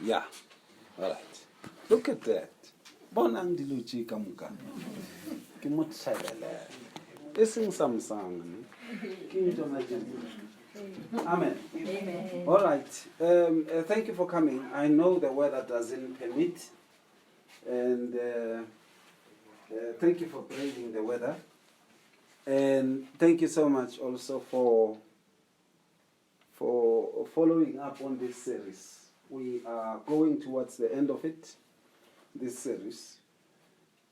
Yeah. All right. Look at that. Bonang diluchi kamuka. Kimot shadala. Ising samsang. Amen. Amen. All right. Thank you for coming. I know the weather doesn't permit, and thank you for braving the weather. And thank you so much also for following up on this series. We are going towards the end of it, this series.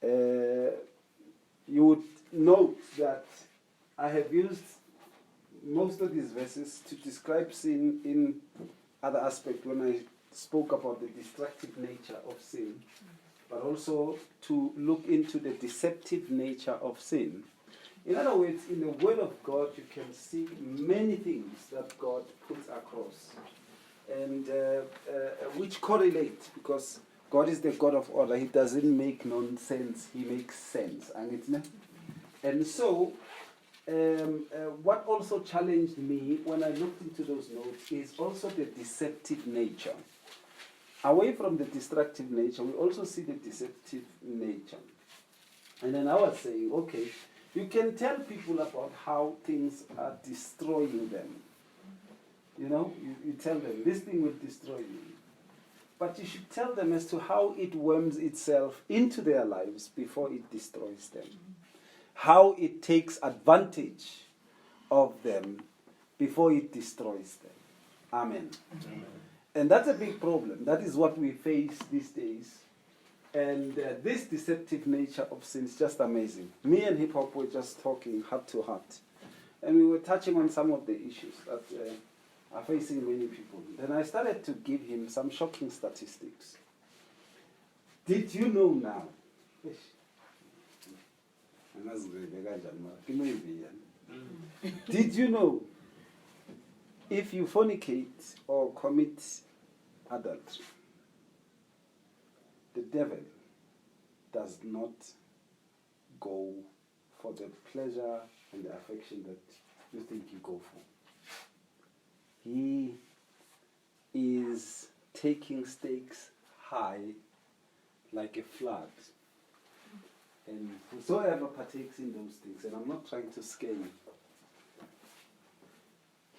You would note that I have used most of these verses to describe sin in other aspects when I spoke about the destructive nature of sin, but also to look into the deceptive nature of sin. In other words, in the Word of God, you can see many things that God puts across, and which correlate, because God is the God of order. He doesn't make nonsense, He makes sense. And so, what also challenged me when I looked into those notes is also the deceptive nature. Away from the destructive nature, we also see the deceptive nature. And then I was saying, okay, you can tell people about how things are destroying them. You know, you tell them, this thing will destroy you. But you should tell them as to how it worms itself into their lives before it destroys them. How it takes advantage of them before it destroys them. Amen. Amen. And that's a big problem. That is what we face these days. And this deceptive nature of sin is just amazing. Me and Hip Hop were just talking heart to heart. And we were touching on some of the issues that are facing many people. Then I started to give him some shocking statistics. Did you know now? Did you know if you fornicate or commit adultery, the devil does not go for the pleasure and the affection that you think you go for? He is taking stakes high like a flood. And whosoever partakes in those things, and I'm not trying to scare you,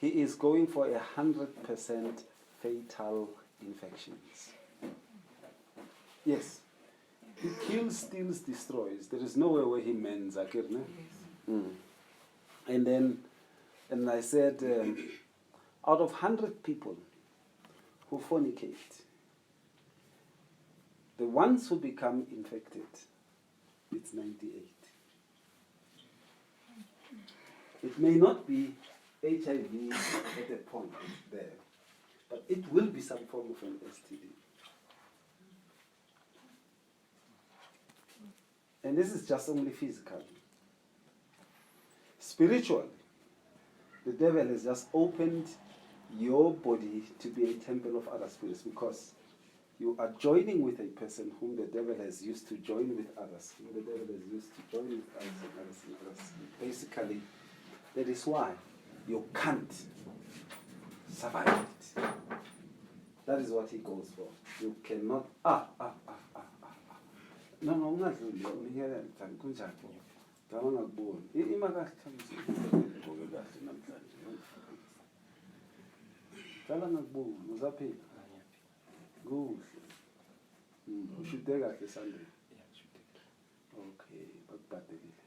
he is going for 100% fatal infections. Yes. He kills, steals, destroys. There is nowhere where he mends. And I said, out of 100 people who fornicate, the ones who become infected, it's 98. It may not be HIV at a point there, but it will be some form of an STD. And this is just only physical. Spiritually, the devil has just opened your body to be a temple of other spirits, because you are joining with a person whom the devil has used to join with others, whom the devil has used to join with others and others and others. Basically, that is why you can't survive it. That is what he goes for. You cannot. No, ungadluli unikela kunjani? Ngaba ngakuboni. Imakahle kamsini ngobe kahle namhlanje. Ngaba ngakuboni, uzaphila. Kuhle. Ushude kahle Sunday. Yeah, shude. Okay, bakubhadelile.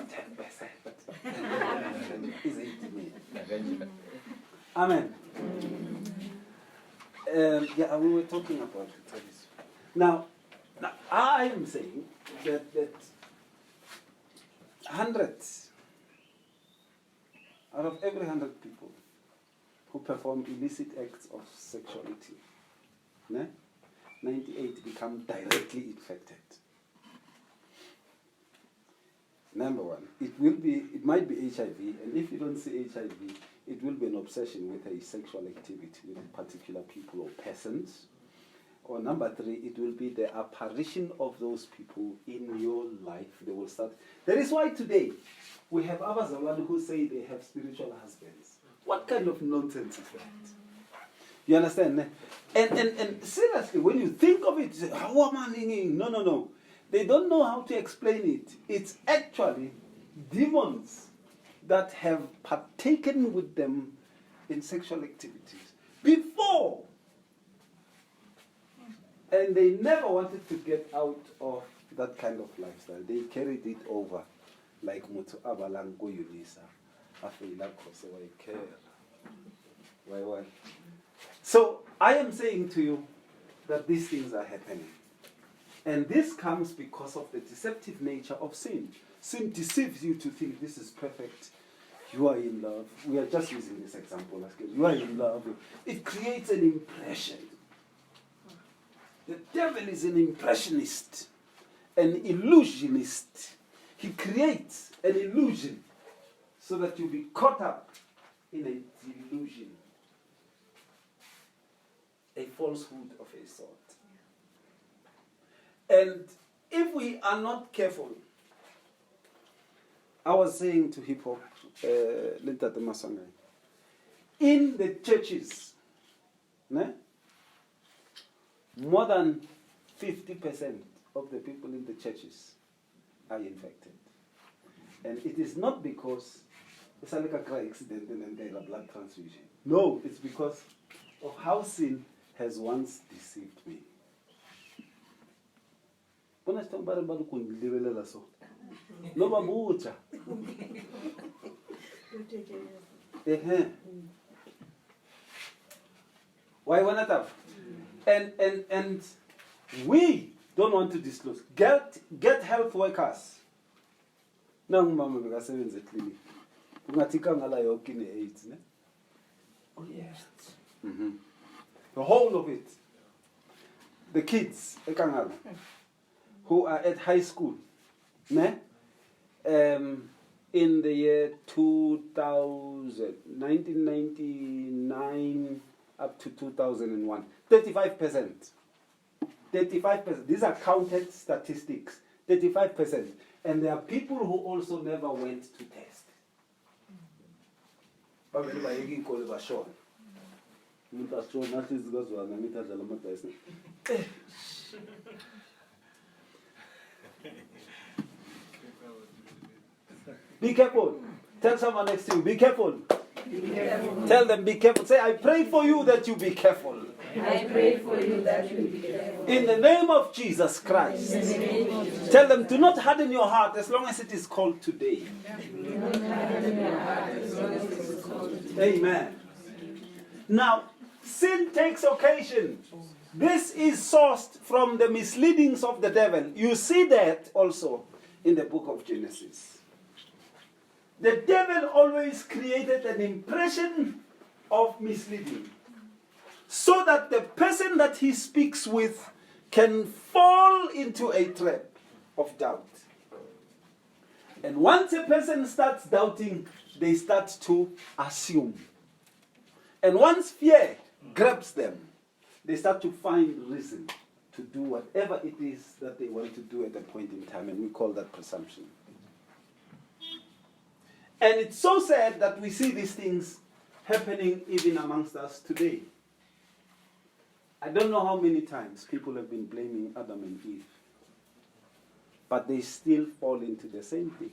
10%. Is 80 Amen. Yeah, we were talking about it. Now I am saying that hundreds out of every 100 people who perform illicit acts of sexuality, 98 become directly infected. Number one, it might be HIV, and if you don't see HIV, it will be an obsession with a sexual activity with particular people or persons. Or number three, it will be the apparition of those people in your life. They will start. That is why today we have abazalwane who say they have spiritual husbands. What kind of nonsense is that? You understand? And seriously, when you think of it, you say, how am I thinking? No. They don't know how to explain it. It's actually demons that have partaken with them in sexual activities before. And they never wanted to get out of that kind of lifestyle. They carried it over like Mutu Abalango Yunisa. Why? So I am saying to you that these things are happening. And this comes because of the deceptive nature of sin. Sin deceives you to think this is perfect. You are in love. We are just using this example. You are in love. It creates an impression. The devil is an impressionist, an illusionist. He creates an illusion so that you be caught up in a delusion, a falsehood of a sort. And if we are not careful, I was saying to hip hop, in the churches, more than 50% of the people in the churches are infected. And it is not because it's like a car accident and then a blood transfusion. No, it's because of how sin has once deceived me. Why one at and we don't want to disclose. Get health workers. Now mama bekasebenza clinic. Ungathika ngala yonke ne-AIDS, ne? Oh yes. The whole of it. The kids ekangala who are at high school, ne? In the year 2000, 1999 up to 2001, 35%. 35%. These are counted statistics. 35%. And there are people who also never went to test. Be careful. Tell someone next to you, be careful. Be careful. Tell them, be careful. Say, I pray for you that you be careful. I pray for you that you be careful. In the name of Jesus Christ. In the name of Jesus. Tell them, do not harden your heart as long as it is called today. Do not harden your heart as long as it is called today. Amen. Now, sin takes occasion. This is sourced from the misleadings of the devil. You see that also in the book of Genesis. The devil always created an impression of misleading so that the person that he speaks with can fall into a trap of doubt. And once a person starts doubting, they start to assume. And once fear grabs them, they start to find reason to do whatever it is that they want to do at a point in time, and we call that presumption. And it's so sad that we see these things happening even amongst us today. I don't know how many times people have been blaming Adam and Eve, but they still fall into the same thing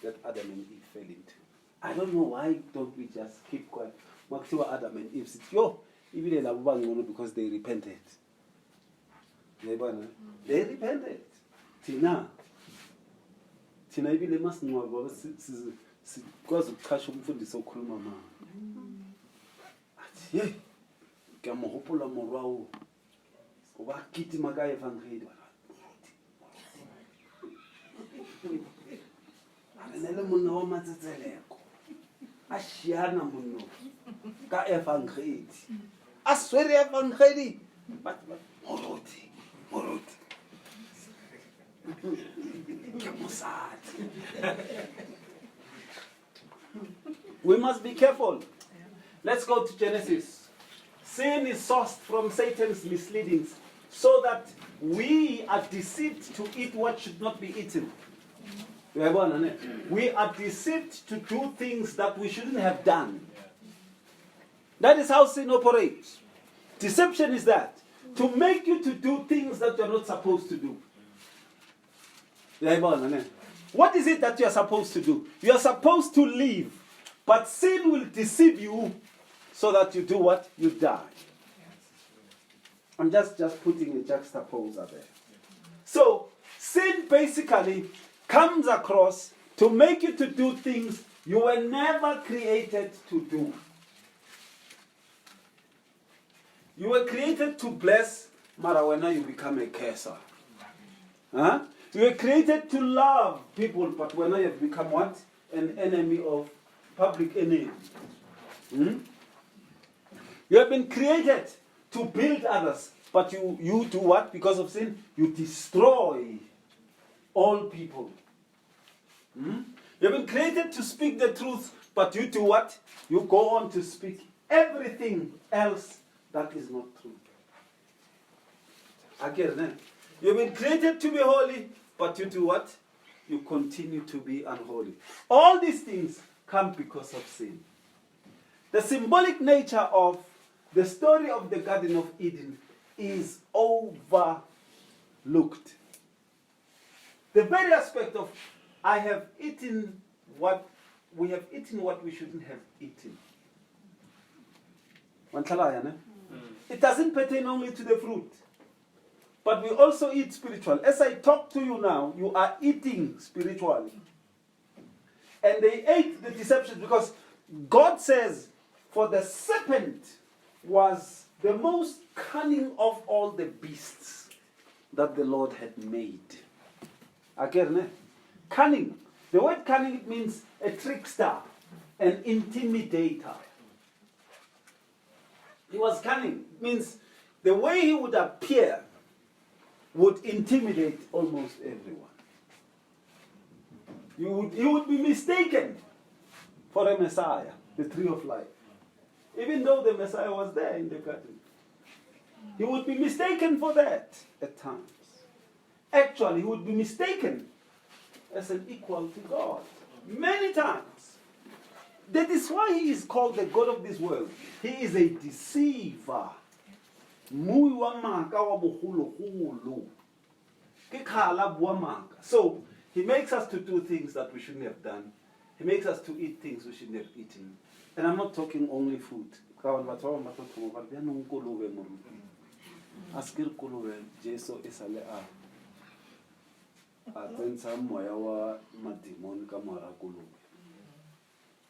that Adam and Eve fell into. I don't know, why don't we just keep quiet? Adam and Eve said, because they repented. They repented. Tina ibile masinqwa ngoba sikwazi ukuchasha umfundisi okhuluma mama. Athi hey, ngiyamohopola morao. Oba kitima ka evangeli. Arenele monna wa matsetseleko. A shiana monno ka evangeli. A swere evangeli. But moroti. We must be careful. Let's go to Genesis. Sin is sourced from Satan's misleadings so that we are deceived to eat what should not be eaten. We are deceived to do things that we shouldn't have done. That is how sin operates. Deception is that. To make you to do things that you're not supposed to do. What is it that you're supposed to do? You're supposed to live. But sin will deceive you so that you do what? You die. I'm just putting a juxtaposer there. So, sin basically comes across to make you to do things you were never created to do. You were created to bless, mara when you become a curser. Huh? You were created to love people, but when you have become what? An enemy of public enemy. You have been created to build others, but you do what? Because of sin, you destroy all people. You have been created to speak the truth, but you do what? You go on to speak everything else that is not true. Again, you've been created to be holy, but you do what? You continue to be unholy. All these things come because of sin. The symbolic nature of the story of the Garden of Eden is overlooked. The very aspect of we have eaten what we shouldn't have eaten. It doesn't pertain only to the fruit, but we also eat spiritual. As I talk to you now, you are eating spiritually. And they ate the deception because God says, for the serpent was the most cunning of all the beasts that the Lord had made. Again, cunning. The word cunning, it means a trickster, an intimidator. He was cunning. It means the way he would appear would intimidate almost everyone. He would be mistaken for a Messiah, the tree of life. Even though the Messiah was there in the garden. He would be mistaken for that at times. Actually, he would be mistaken as an equal to God. Many times. That is why he is called the God of this world. He is a deceiver. So, he makes us to do things that we shouldn't have done. He makes us to eat things we shouldn't have eaten. And I'm not talking only food.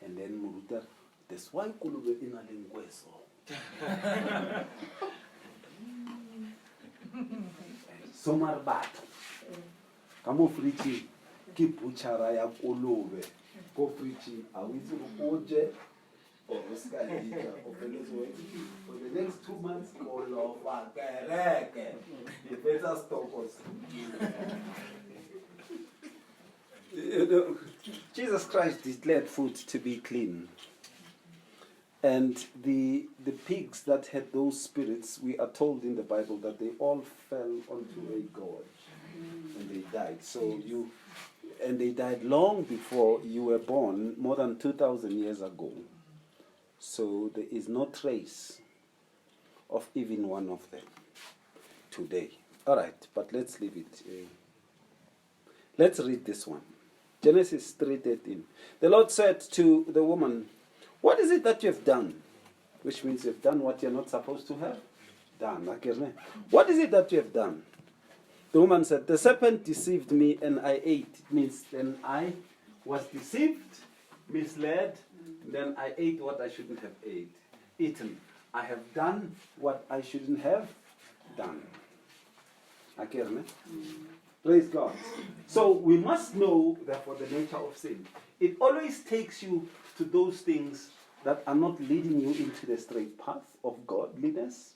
And then Muruta, that's why Kulube in a lingueso. Somar bato. Kamo frichi, keep ucharaya Kulube. Go frichi, I will oje or Oscarita or for the next 2 months, go love, you better stop us. Jesus Christ declared food to be clean. And the pigs that had those spirits, we are told in the Bible that they all fell onto a gorge and they died. And they died long before you were born, more than 2,000 years ago. So there is no trace of even one of them today. All right, but let's leave it. Let's read this one. Genesis 3:13. The Lord said to the woman, what is it that you have done? Which means you've done what you're not supposed to have done. What is it that you have done? The woman said, the serpent deceived me and I ate. It means then I was deceived, misled, then I ate what I shouldn't have eaten. I have done what I shouldn't have done. Praise God. So we must know, therefore, the nature of sin. It always takes you to those things that are not leading you into the straight path of godliness.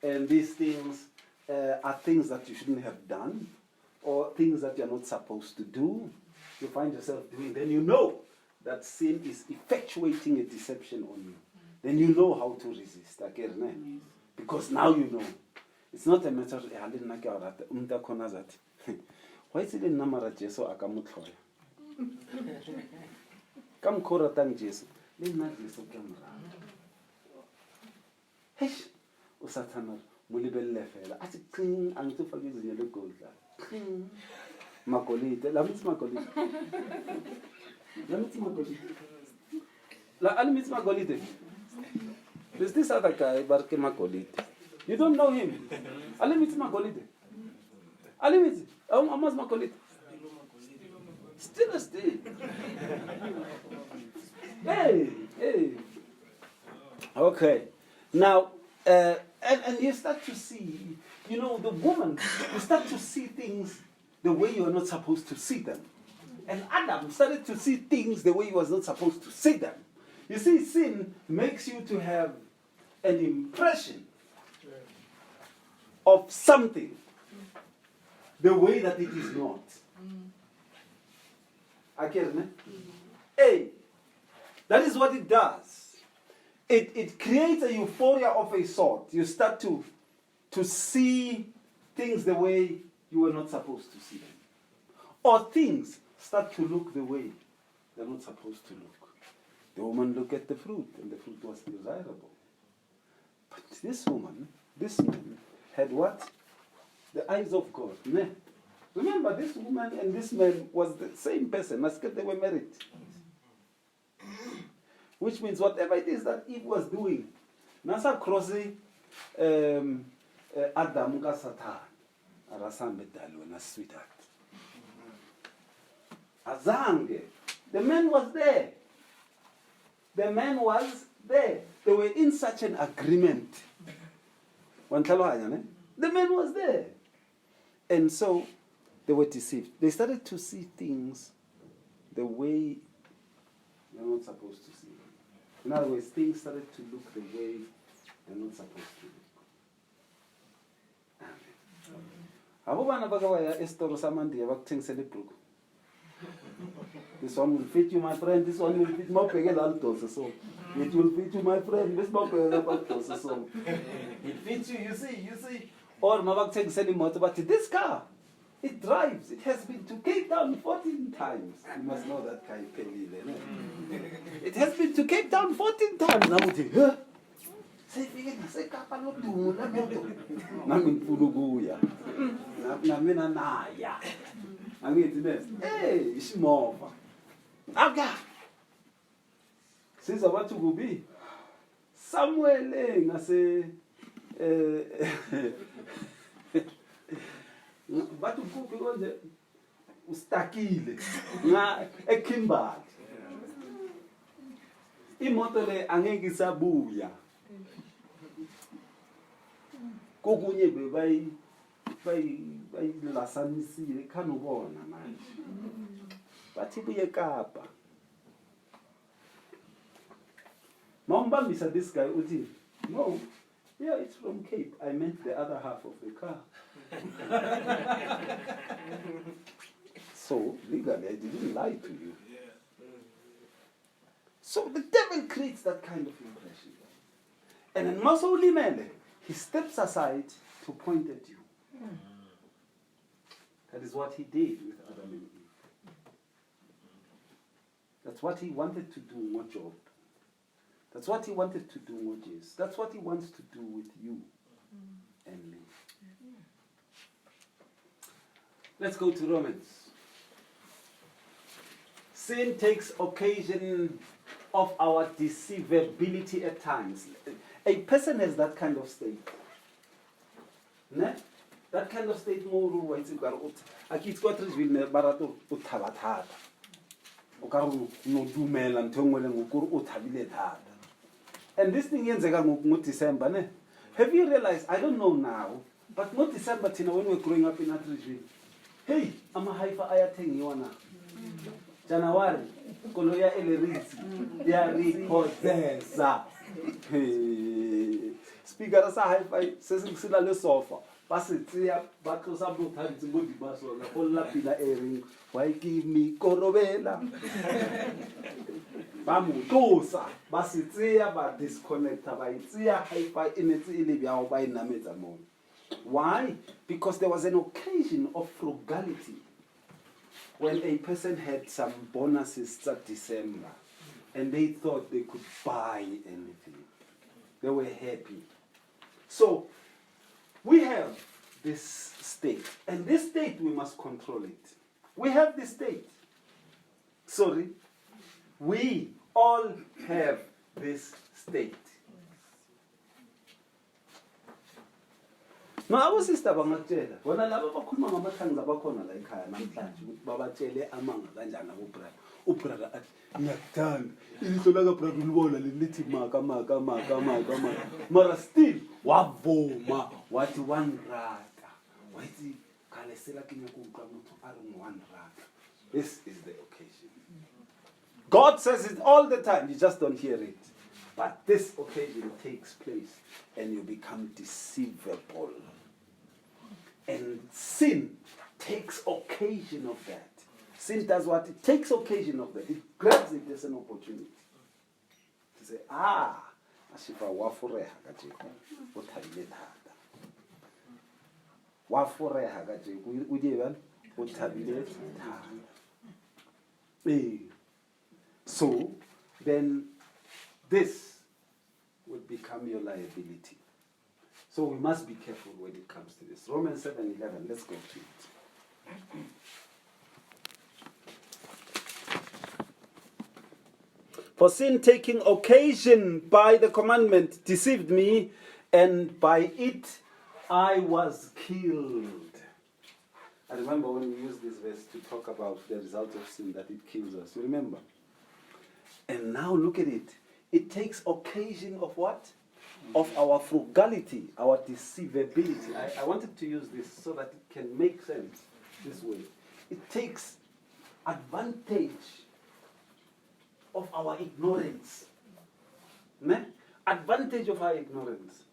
And these things are things that you shouldn't have done, or things that you're not supposed to do. You find yourself doing, then you know that sin is effectuating a deception on you. Then you know how to resist. Because now you know. It's not a matter of why is it in Namara Jesu Akamutloy? Come Koratang Jesu. Heish, usathana mulibele fela. Athi cling angitufaka izinyo legold la. Cling. Magolide, la mithi magolide. La mithi magolide. La mithi magolide. There's this other guy, Barke Magolide. You don't know him. Ali mithi magolide. Ali mithi. Amas magolide. Still a still. Hey. Okay. Now, and you start to see, the woman, you start to see things the way you are not supposed to see them. And Adam started to see things the way he was not supposed to see them. You see, sin makes you to have an impression of something the way that it is not. Hey, that is what it does. It creates a euphoria of a sort. You start to see things the way you were not supposed to see them. Or things start to look the way they're not supposed to look. The woman looked at the fruit, and the fruit was desirable. But this woman, this man, had what? The eyes of God. Ne? Remember, this woman and this man was the same person. They were married. Which means whatever it is that Eve was doing, nasa crossing Adam ka Satan. Arasambe dalwe na sweetheart. Azange. The man was there. The man was there. They were in such an agreement. The man was there. And so they were deceived. They started to see things the way they're not supposed to see them. In other words, things started to look the way they're not supposed to look. This one will fit you, my friend. This one will fit my so. It will fit you, my friend. This so. It fits you, you see. Or but this car, it drives. It has been to Cape Town 14 times. You must know that guy, Penny. It has been to Cape Town 14 times. Now we think, huh? Hey, Shmova. Aga. Since what to be somewhere laying, I say, but to cook the ustakile, na ekimbal. Imotole angegisabuya. Kokunye by la sanisi, they can't go on, man. But if you kapa. Mamba Mr. This guy, Uti. No. Yeah, it's from Cape. I meant the other half of the car. So, legally, I didn't lie to you. So the devil creates that kind of impression. And in Masauli Mele, he steps aside to point at you. That is what he did with Adam and Eve. That's what he wanted to do, more Job. That's what he wanted to do, more Jesus. That's what he wants to do with you and me. Let's go to Romans. Sin takes occasion of our deceivability at times. A person has that kind of state. Ne? That kind of state more it's got barato utabatata. Okaru no dumela ntongwele ngukuru utabile tata. And this thing yenzeka ngo December, ne? Have you realized, I don't know now, but not December tina when we were growing up in Atrijville. Hey, ama haifa ayathengiwa na. January, koloya elerizi, ya repossessa. Hey. Speaker sa haifa sesisila le sofa. Basitsia batlosa bothabitse mo dibaso la go la pila ering. Why give me korobela? Ba mo tlosa, basitsia ba disconnecta ba itsia haifa inetsi ile bya ba inametsa mo. Why? Because there was an occasion of frugality when a person had some bonuses that December and they thought they could buy anything. They were happy. So, we have this state. And this state, we must control it. We have this state. Sorry. We all have this state. No, abosista bangatshela bona laba bakhuluma ngamathanga bakhona la ekhaya namhlanje ukuthi babatshele amanga kanjani abobrother. Ubrother athi ngiyakuthanda ilihlo laka brother ulibona lithi maka. Mara still wavuma wathi one rata. Wathi khalesela ke nyakuqa motho a re one rata. This is the occasion. God says it all the time, you just don't hear it. But this occasion takes place and you become deceivable. And sin takes occasion of that. Sin does what? It takes occasion of that. It grabs it as an opportunity. To say, ashifa wafureha kajeko. Uthabile thata. Wafureha kajeko. Udiyeban? Uthabile thata. So, then this would become your liability. So we must be careful when it comes to this. Romans 7:11, let's go to it. For sin taking occasion by the commandment deceived me, and by it I was killed. I remember when we used this verse to talk about the result of sin, that it kills us. You remember? And now look at it. It takes occasion of what? Of our frugality, our deceivability. I wanted to use this so that it can make sense this way. It takes advantage of our ignorance. Ne? Advantage of our ignorance.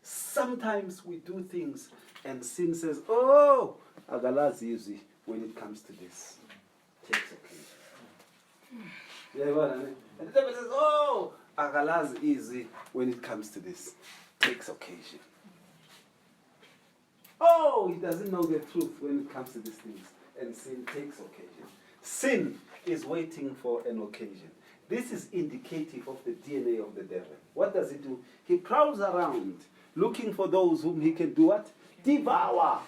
Sometimes we do things and sin says, oh, agalazi easy when it comes to this. Takes occasion. And the devil says, oh, agalazi easy when it comes to this. Takes occasion. Oh, he doesn't know the truth when it comes to these things. And sin takes occasion. Sin is waiting for an occasion. This is indicative of the DNA of the devil. What does he do? He prowls around looking for those whom he can do what? Devour.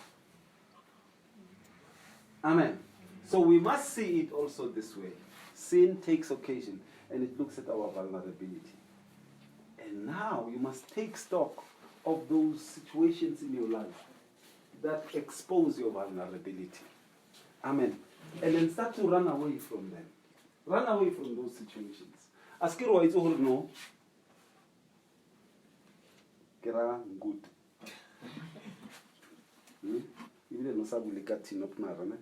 Amen. So we must see it also this way. Sin takes occasion and it looks at our vulnerability. And now you must take stock of those situations in your life that expose your vulnerability. Amen. And then start to run away from them. Run away from those situations. Askirwa it's all no. Kera good. Ibile no sabu likati no pnara ne.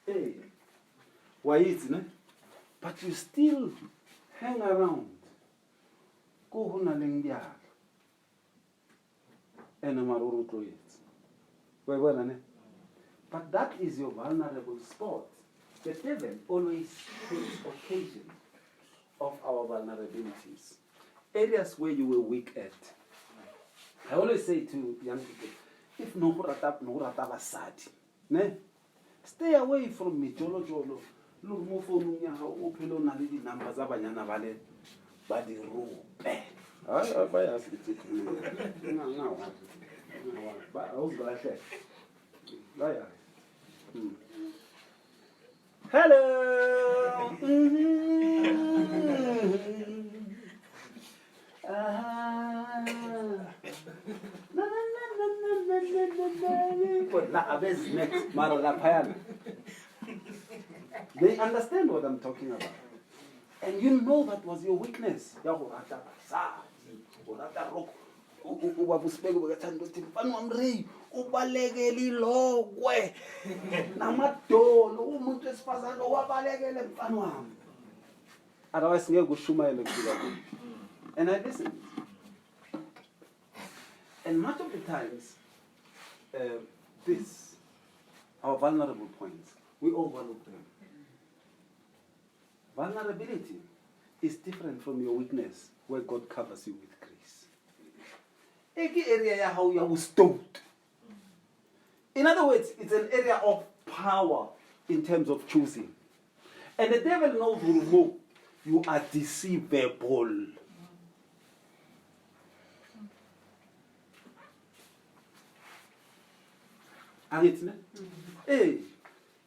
Hey, why is it? But you still hang around. Go hona lengyal. Ena maruru toyet. But that is your vulnerable spot. The devil always takes occasion of our vulnerabilities. Areas where you were weak at. I always say to young people, if no basadi, ne? Stay away from me, jolo. Look mo phone nya ha o phelo na le dinamba tsa banyana ba le ba di rupe. Ha ba ya se tsetsi. Ba o ba hle. Ba ya. Hello. They understand what I'm talking about. And you know that was your weakness. Otherwise, and I listened. And much of the times, our vulnerable points, we overlook them. Vulnerability is different from your weakness, where God covers you with grace. Every area how you are stowed. In other words, it's an area of power in terms of choosing. And the devil knows will move. you are deceivable. Angithi ne?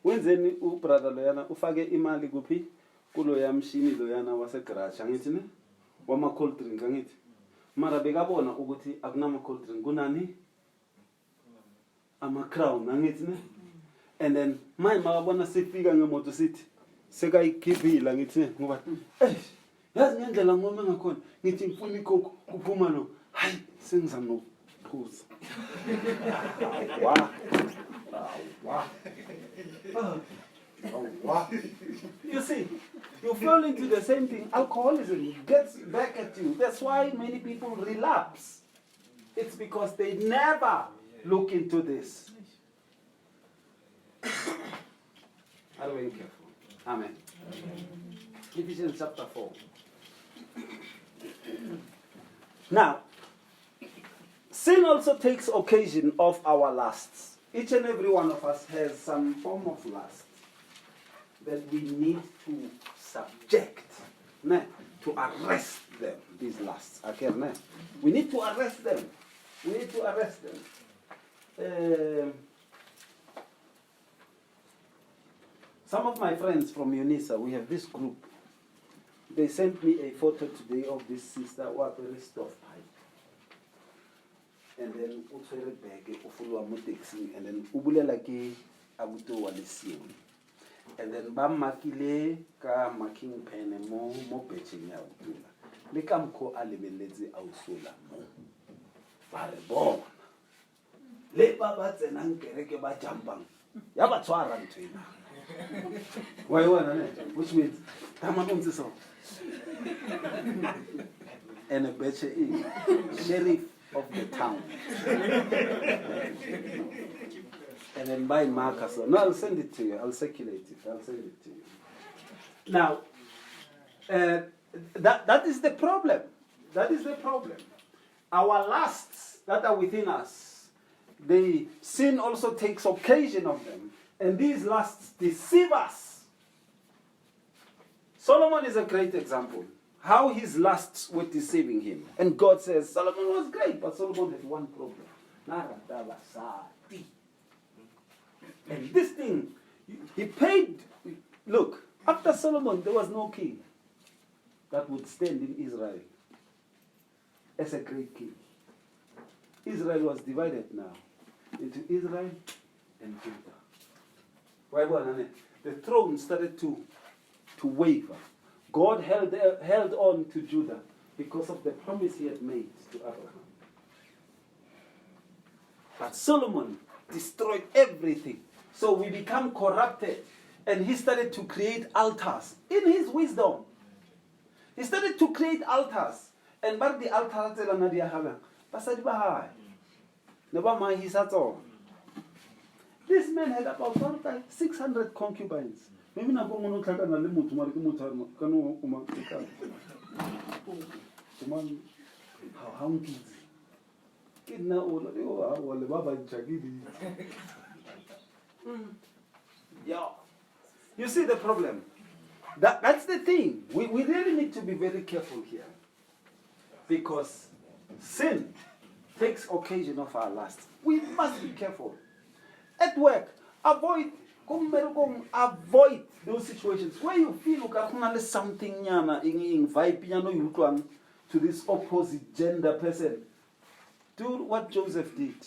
Wenzeni ubrother loyana ufake imali kuphi? Kuloya mshini loyana wase garage angithi ne? Wama cold drink angithi. Mara bekabona ukuthi akunama cold drink kunani? Ama crown angithi ne? And then my makabona sifika ngemoto sithi sekayikhiphila ngithi ne ngoba yazi ngendlela ngome ngakhona ngithi ngifuna ikhokho kuphuma lo hayi sengizama nokuphuza. Wow. You see, you fall into the same thing. Alcoholism gets back at you. That's why many people relapse. It's because they never look into this. Are we careful? Amen. Ephesians chapter 4. Now, sin also takes occasion of our lusts. Each and every one of us has some form of lust that we need to subject, to arrest them, these lusts. Okay, we need to arrest them. We need to arrest them. Some of my friends from UNISA, we have this group. They sent me a photo today of this sister who had a stovepipe. And then uthwele bag ufulwa mo taxi and then ubulela ke abuto wa lesiwe. And then ba makile ka marking pen mo betching ya utula. Le ka mkho a lebeletse a usola mo. Ba re bona. Le ba ba tsena nkereke ba jumpang. Ya ba tshwara ntwena. Why which means tamanonse so. And a betche sheriff of the town. And then buy markers. No, I'll send it to you. I'll circulate it. I'll send it to you. Now, that is the problem. That is the problem. Our lusts that are within us, the sin also takes occasion of them. And these lusts deceive us. Solomon is a great example. How his lusts were deceiving him. And God says Solomon was great, but Solomon had one problem. And this thing, he paid. Look, after Solomon, there was no king that would stand in Israel as a great king. Israel was divided now into Israel and Judah. Why? The throne started to waver. God held on to Judah because of the promise he had made to Abraham. But Solomon destroyed everything. So we become corrupted. And he started to create altars in his wisdom. He started to create altars. And back the altars this man had about 600 concubines. Maybe not how yeah. You see the problem? That's the thing. We really need to be very careful here. Because sin takes occasion of our lust. We must be careful. At work, avoid those situations where you feel there's something in vibe to this opposite gender person. Do what Joseph did.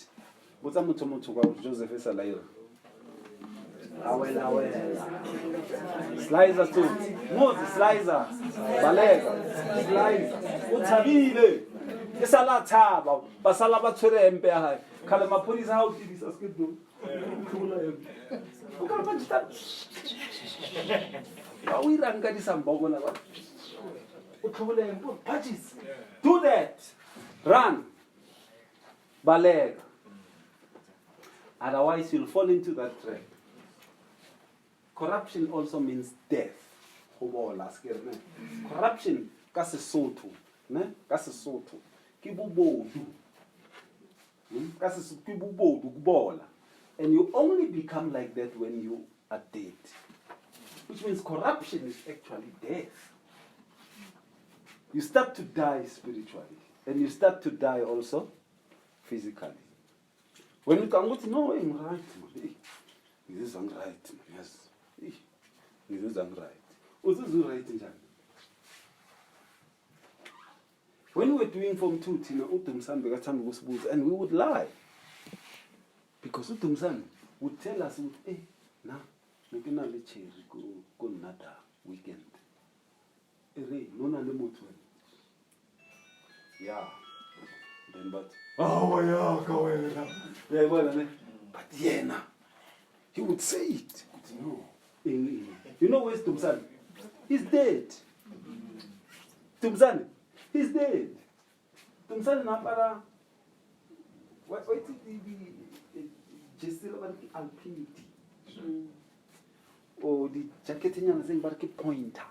Joseph is a liar. Slicer too. Moses, slicer. Balega. Slicer. Utabile. Esala taba. Basala batwere empe hai. Kale mapolice how did this ask do? Do that. Run. Baleg. Otherwise you'll fall into that trap. Corruption also means death. Corruption kasi soto, ne? Kasi soto. Kibubodu. Kasi kibubodu kubola. And you only become like that when you are dead. Which means corruption is actually death. You start to die spiritually. And you start to die also physically. When you can go to, no, I'm right, man. This is right, man. Yes. This is right. What's this right in Jan? When we were doing Form 2, and we would lie. Because Utumsan would tell us, hey, now, we can only change, go another weekend. Yeah. Then, but, oh, yeah, go ahead. Yeah, well, but yeah, now, he would say it. No. You know where's Tumsan? He's dead. Tumsan, he's dead. Tumsan napara. What is the just alpinity? Or the jacket in your thing, but pointer.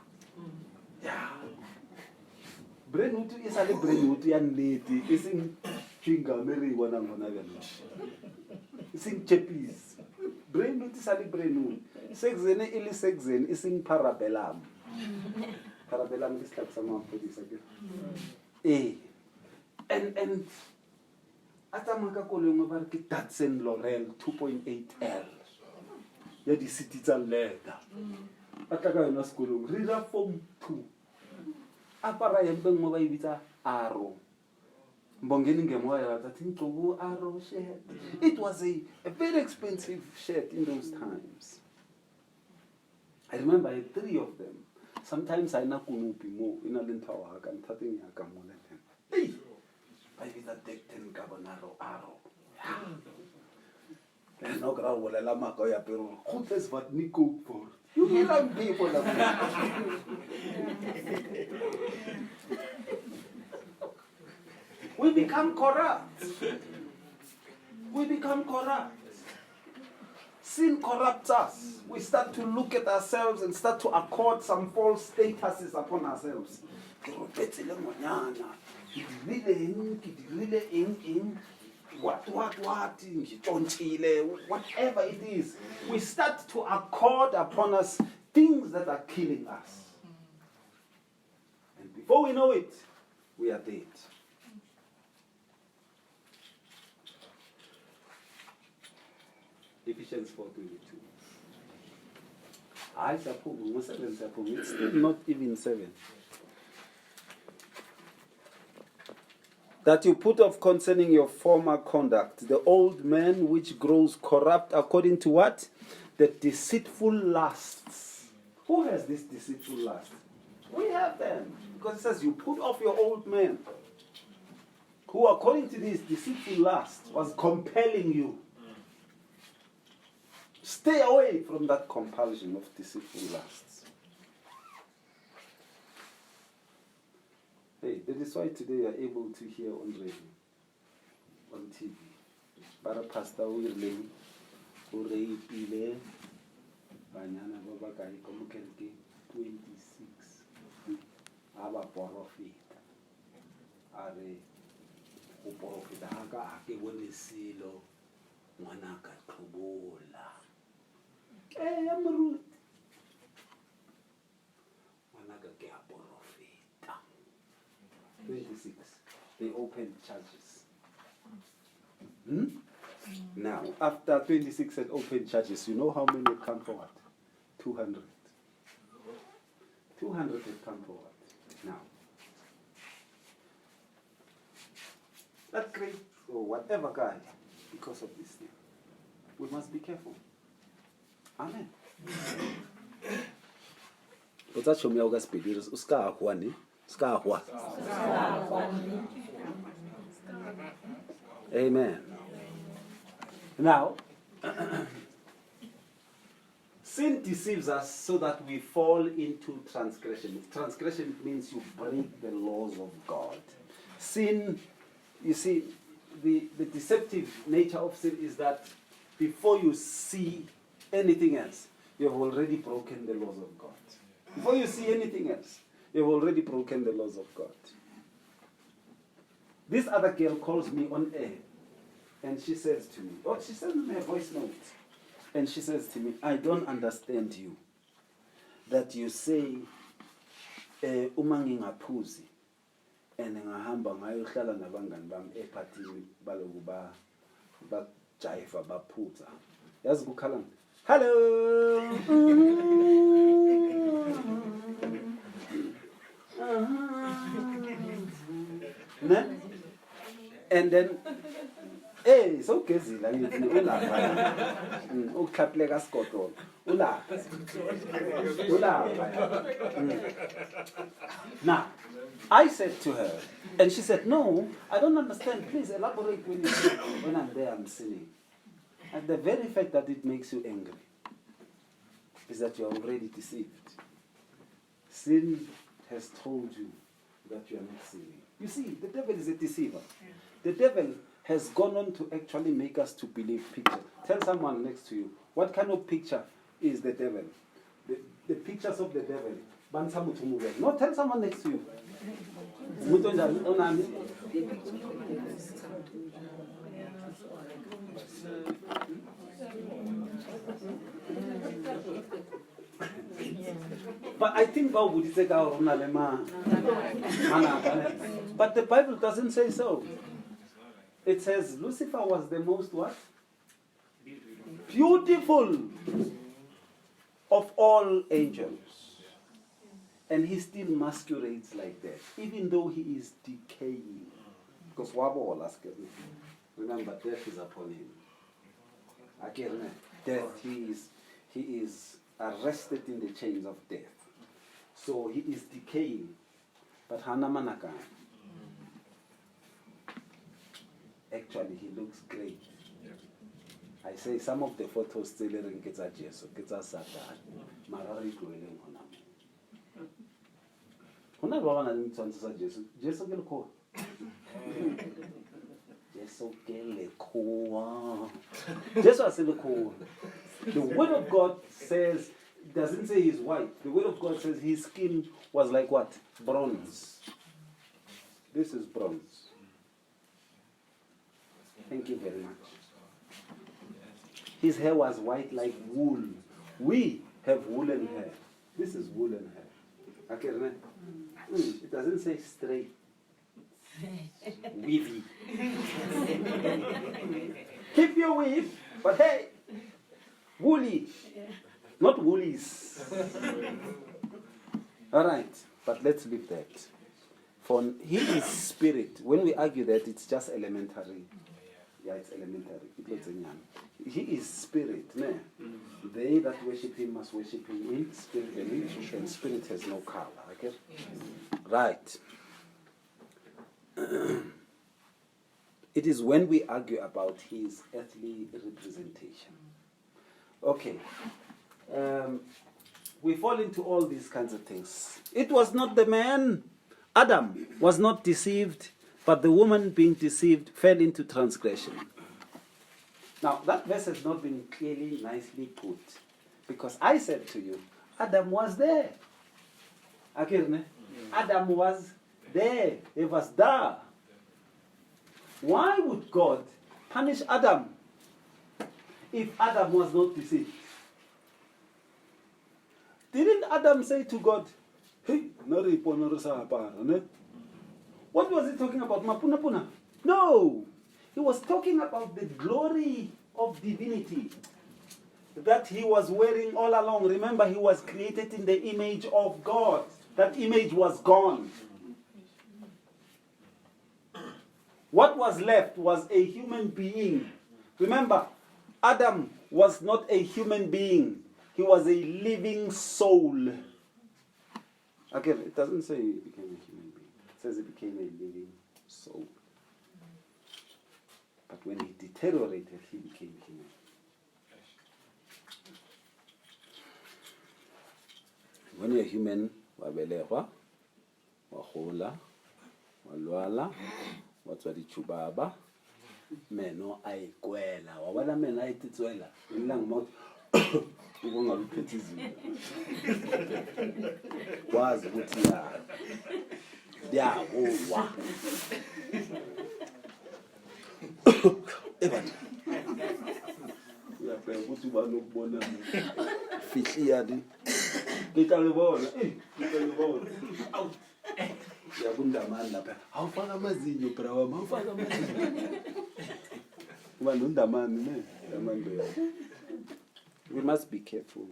Yeah. Brainwood is a Brainwoodian lady. It's in Chinga, Mary, one and one again. It's in Chappies. Brainwood is a Brainwood. Sexen, illy sexen, is in Parabellum. Parabellum is like someone for this again. And Atamaka Column about Datsen Laurel 2.8L. Yeah, the cities are leather. Ataka na school, read up Form 2. Apara yembeng mo baibita arrow. Mbongeni ngemoya that into arrow shirt. It was a very expensive shirt in those times. I remember I had 3 of them. Sometimes I nakunupi mo in a lintawa and tating yakamole. Hey, baibita deck 10 carbonaro arrow. And no crowd will allow my goya pero. Who says what Nico for? You hear people of we become corrupt. We become corrupt. Sin corrupts us. We start to look at ourselves and start to accord some false statuses upon ourselves. Whatever it is, we start to accord upon us things that are killing us. And before we know it, we are dead. Ephesians 4:22. I suppose it's still not even 7. That you put off concerning your former conduct, the old man which grows corrupt according to what? The deceitful lusts. Who has this deceitful lust? We have them. Because it says you put off your old man, who according to this deceitful lust was compelling you. Stay away from that compulsion of deceitful lusts. Hey, that is why today you are able to hear on radio, on TV. Para pastor Willing, who rapile, Banyana Babakai, Komukenki, 26. Aba Porofit. Are Uporofit, Haka, Ake, Wenisilo, Manaka, Tubola. Hey, I'm rude. Manaka, Porofit. 26. They opened churches. Now, after 26 had opened churches, you know how many had come forward? 200. 200 had come forward. Now, that great or whatever guy, because of this thing, we must be careful. Amen. But that's from your speed. Uska Juani. Amen. Now, sin deceives us so that we fall into transgression. Transgression means you break the laws of God. Sin, you see, the deceptive nature of sin is that before you see anything else, you have already broken the laws of God. Before you see anything else, you have already broken the laws of God. This other girl calls me on air, and she says to me, she sends me a voice note, and she says to me, I don't understand you, that you say, umangingaphuzi, and ngahamba ngayohlala nabangani bami ephathini baloku bajiva baphutha. Yazi kukhala, hello. Ne? And then hey, so gezila ngithi ulapha. Ukhlaphuleka sikoto. Ulapha. Now, I said to her, and she said, no, I don't understand. Please elaborate when I'm there, I'm sinning. And the very fact that it makes you angry is that you're already deceived. Sin has told you that you are not sinning. You see, the devil is a deceiver. The devil has gone on to actually make us to believe picture. Tell someone next to you, what kind of picture is the devil? The pictures of the devil. No, tell someone next to you. But I think God would say, but the Bible doesn't say so. It says Lucifer was the most what? Beautiful of all angels. And he still masquerades like that, even though he is decaying. Because remember, death is upon him. Again, death, he is arrested in the chains of death. So he is decaying. But Hanamanaka, actually, he looks great. I say some of the photos still in Jesu, Satan, Marari dwelling on him. Hona ba bana le mtsantsa Jesu. Jesu ke lekgowa. Jesu ke lekgowa. Jesu a se lekgowa. The word of God says, doesn't say he's white. The word of God says his skin was like what? Bronze. This is bronze. Thank you very much. His hair was white like wool. We have woolen hair. This is woolen hair. Okay, right? It doesn't say straight. Weavy. Keep your weave, but hey, woolly, not woolies. All right, but let's leave that. For he is spirit. When we argue that, it's just elementary. Yeah, it's elementary. He is spirit. No? They that worship him must worship him in spirit and in truth, and spirit has no color. Okay? Right. It is when we argue about his earthly representation. Okay. We fall into all these kinds of things. It was not the man. Adam was not deceived, but the woman being deceived fell into transgression. Now, that verse has not been clearly, nicely put. Because I said to you, Adam was there. Adam was there. He was there. Why would God punish Adam if Adam was not deceived? Didn't Adam say to God, hey, what was he talking about? Mapuna? No. He was talking about the glory of divinity that he was wearing all along. Remember, he was created in the image of God. That image was gone. What was left was a human being. Remember, Adam was not a human being. He was a living soul. Again, it doesn't say he became a human being. It says he became a living soul. But when he deteriorated, he became human. When you're human, wabelehwa, wahola, walwala, watswa dichubaba, meno aikwela, wabala meno aititswela, ilang mouth, ubonga luphetizile. Wazi ukuthi ya uwa. Evan. Uyabheka ukuthi uba nokubona fihli yadi. Ngicabona. Awu. Yabundamani lapha. Awufaka amazinyo bra wami, awufaka amazinyo. Kuba nondamani ne, yamando ya. We must be careful.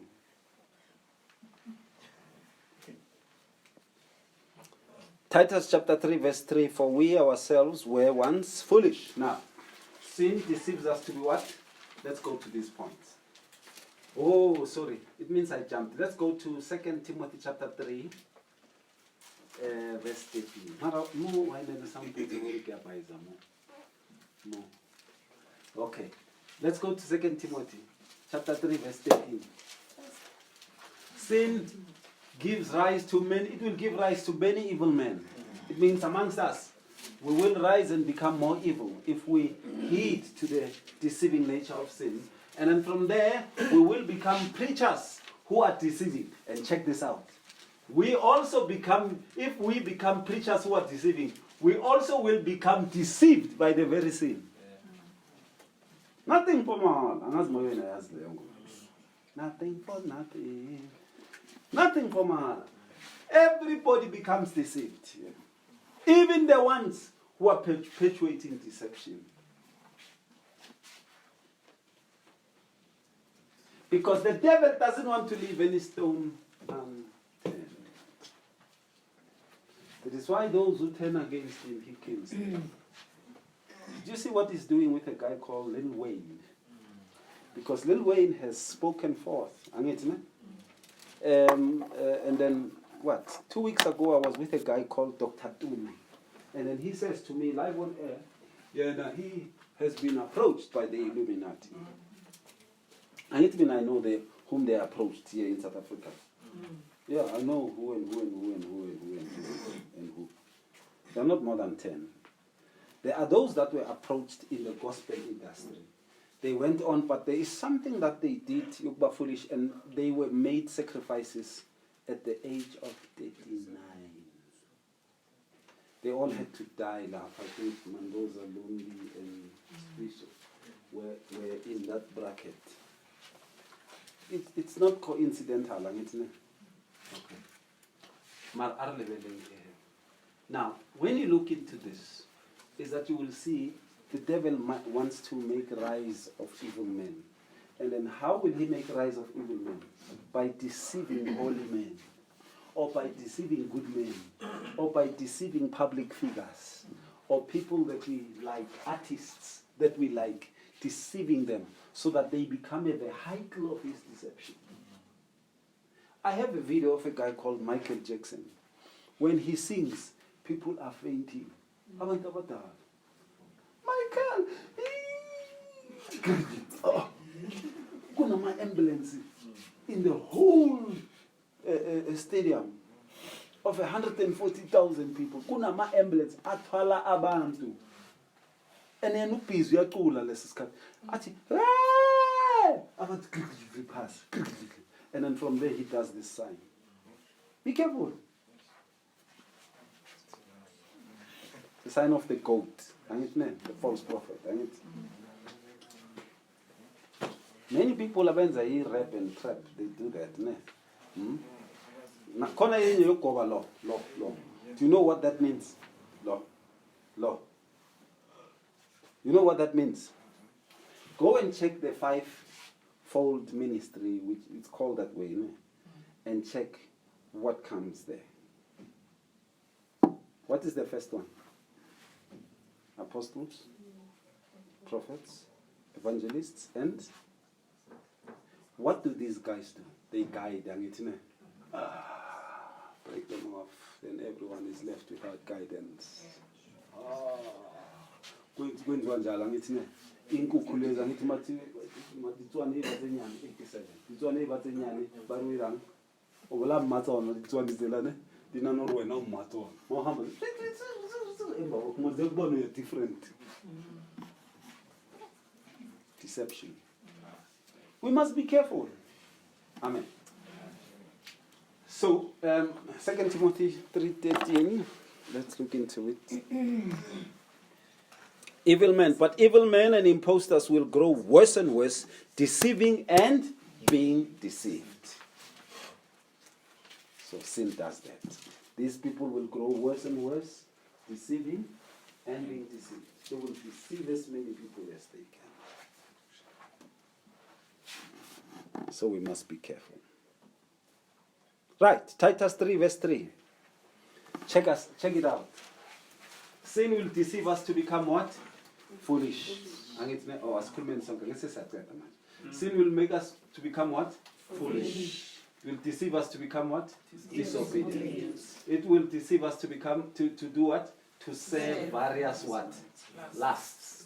Titus chapter 3 verse 3, for we ourselves were once foolish. Now, sin deceives us to be what? Let's go to these points. Oh, sorry. It means I jumped. Let's go to 2 Timothy chapter 3, verse 13. Okay. Let's go to 2 Timothy chapter 3, verse 13. Sin gives rise to many, it will give rise to many evil men. It means amongst us, we will rise and become more evil if we heed to the deceiving nature of sin. And then from there, we will become preachers who are deceiving. And check this out. We also become, if we become preachers who are deceiving, we also will become deceived by the very sin. Nothing for man. Nothing for nothing. Nothing for man. Everybody becomes deceived. Even the ones who are perpetuating deception. Because the devil doesn't want to leave any stone unturned. That is why those who turn against him, he kills them. Do you see what he's doing with a guy called Lil Wayne? Because Lil Wayne has spoken forth. And then, 2 weeks ago I was with a guy called Dr. Tumi. And then he says to me, live on air, he has been approached by the Illuminati. And it means I know whom they approached here in South Africa. Yeah, I know who and who. There are not more than 10. There are those that were approached in the gospel industry. They went on, but there is something that they did, Yukba foolish, and they were made sacrifices at the age of 39. They all had to die. I think Mandoza, Lumbi, and Bishop were in that bracket. It's not coincidental, isn't it? Okay. Now, when you look into this, is that you will see the devil wants to make rise of evil men. And then how will he make rise of evil men? By deceiving holy men, or by deceiving good men, or by deceiving public figures, or people that we like, artists that we like, deceiving them so that they become a vehicle of his deception. I have a video of a guy called Michael Jackson. When he sings, people are fainting. Michael! Oh. My ambulance in the whole stadium of 140,000 people. Kuna ma ambulance atwala abantu. And then upis uyaqula lesisikhathi. Athi abantu pass. And then from there he does this sign. Be careful. The sign of the goat. The false prophet. Many people abenza rap and trap. They do that. Law. Do you know what that means? Law. You know what that means? Go and check the five-fold ministry, which it's called that way, and check what comes there. What is the first one? Apostles, prophets, evangelists, and what do these guys do? They guide, break them off, then everyone is left without guidance. Kwenziwa njalo angithi inkukhu lezi angithi matitswana ebatsenyane 87 titswana ebatsenyane barwirang obola mmatsono titswana dizelane dinano wena ummatsono mo hamba emba ukuze kubone different deception. We must be careful. Amen. So 2 Timothy 3:13, let's look into it. Evil men, but evil men and impostors will grow worse and worse, deceiving and being deceived. So sin does that. These people will grow worse and worse, deceiving and being deceived. They will deceive as many people as they can. So we must be careful. Right, Titus 3 verse 3. Check it out. Sin will deceive us to become what? Foolish. Sin will make us to become what? Foolish. It will deceive us to become what? Disobedient. It will deceive us to become, to do what? To serve various what? Lusts.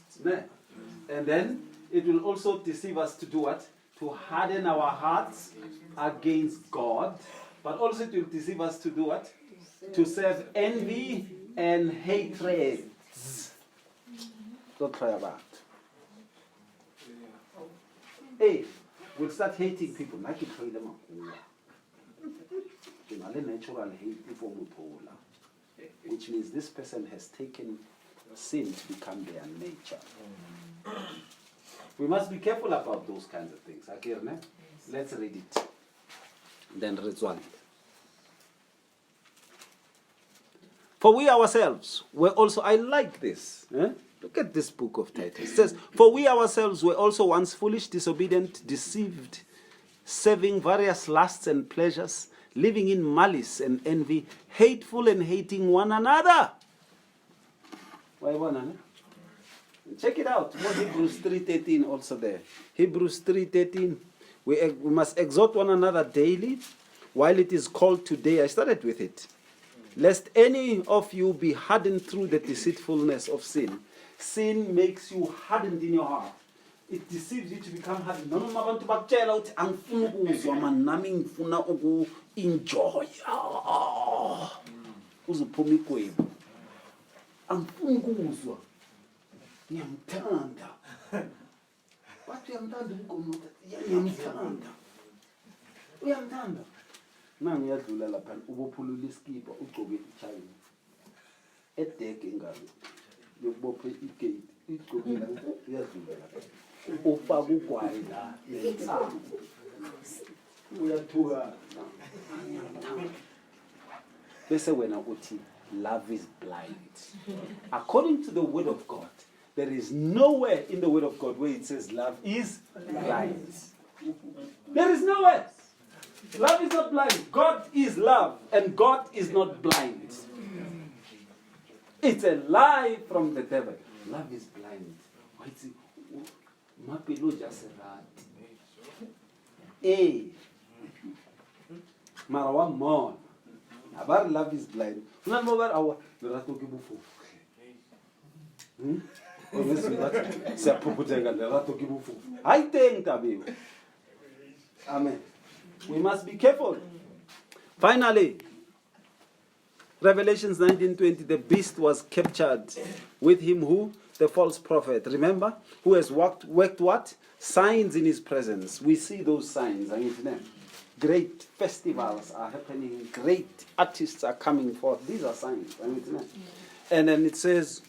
And then it will also deceive us to do what? To harden our hearts against God. But also it will deceive us to do what? To serve envy and hatred. Don't try about. Hey, we'll start hating people. Like it hate them. Natural hate before which means this person has taken sin to become their nature. We must be careful about those kinds of things. Let's read it. Then read one. For we ourselves were also, I like this. Look at this book of Titus. It says, for we ourselves were also once foolish, disobedient, deceived, serving various lusts and pleasures, living in malice and envy, hateful and hating one another. Check it out. More Hebrews 3:13 also there. Hebrews 3:13. We must exhort one another daily while it is called today. I started with it. Lest any of you be hardened through the deceitfulness of sin. Sin makes you hardened in your heart. It deceives you to become hardened. Noma abantu bakutshela uthi angifuni ukuzwa man nami ngifuna uku-enjoy. Uzuphuma igwebu. Angifuni ukuzwa. Ngiyamthanda. Bathi uyamthanda umgomo. Ngiyamthanda. Uyamthanda. Nangu uyadlula lapha ubophulula iskipa ugcobe ichayi. Edeke ngayo. Yokubophe igate. Igcobe la uyadlula lapha. Ufaka ugwayi la nensango. Uyathuka. Bese wena uthi love is blind. According to the word of God, there is nowhere in the word of God where it says love is blind. There is nowhere. Love is not blind. God is love, and God is not blind. It's a lie from the devil. Love is blind. Marawa mon. Abar love is blind. Amen. We must be careful. Finally, Revelations 19:20, the beast was captured. With him who? The false prophet. Remember? Who has worked what? Signs in his presence. We see those signs. Great festivals are happening. Great artists are coming forth. These are signs. And then it says,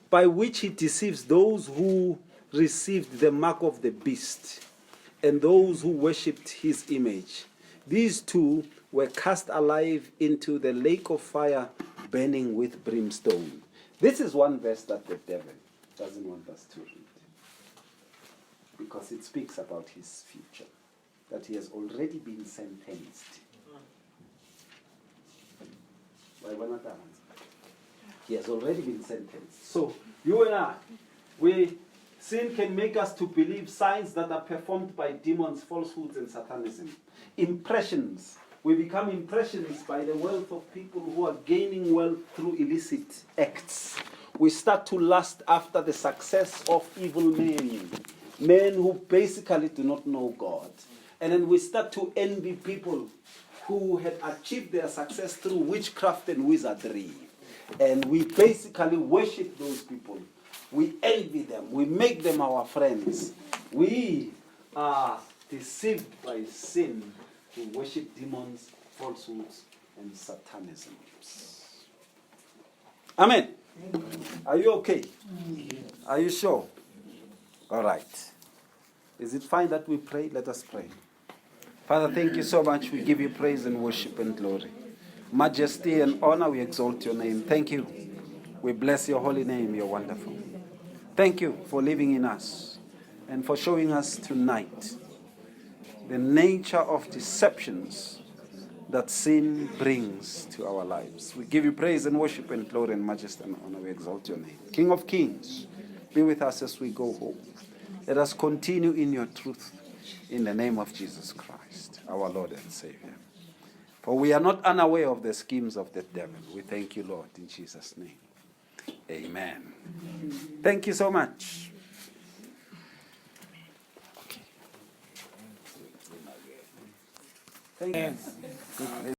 by which he deceives those who received the mark of the beast and those who worshipped his image. These two were cast alive into the lake of fire burning with brimstone. This is one verse that the devil doesn't want us to read, because it speaks about his future, that he has already been sentenced. He has already been sentenced. So you and I, sin can make us to believe signs that are performed by demons, falsehoods, and satanism. Impressions. We become impressions by the wealth of people who are gaining wealth through illicit acts. We start to lust after the success of evil men who basically do not know God. And then we start to envy people who had achieved their success through witchcraft and wizardry. And we basically worship those people. We envy them. We make them our friends. We are deceived by sin to worship demons, falsehoods, and satanism. Amen. Are you okay? Are you sure? All right. Is it fine that we pray? Let us pray. Father, thank you so much. We give you praise and worship and glory. majesty and honor. We exalt your name. Thank you. We bless your holy name. You're wonderful. Thank you for living in us and for showing us tonight the nature of deceptions that sin brings to our lives. We give you praise and worship and glory and majesty and honor. We exalt your name. King of kings, be with us as we go home. Let us continue in your truth in the name of Jesus Christ, our Lord and Savior. For we are not unaware of the schemes of the devil. We thank you, Lord, in Jesus' name. Amen. Thank you so much. Thank you.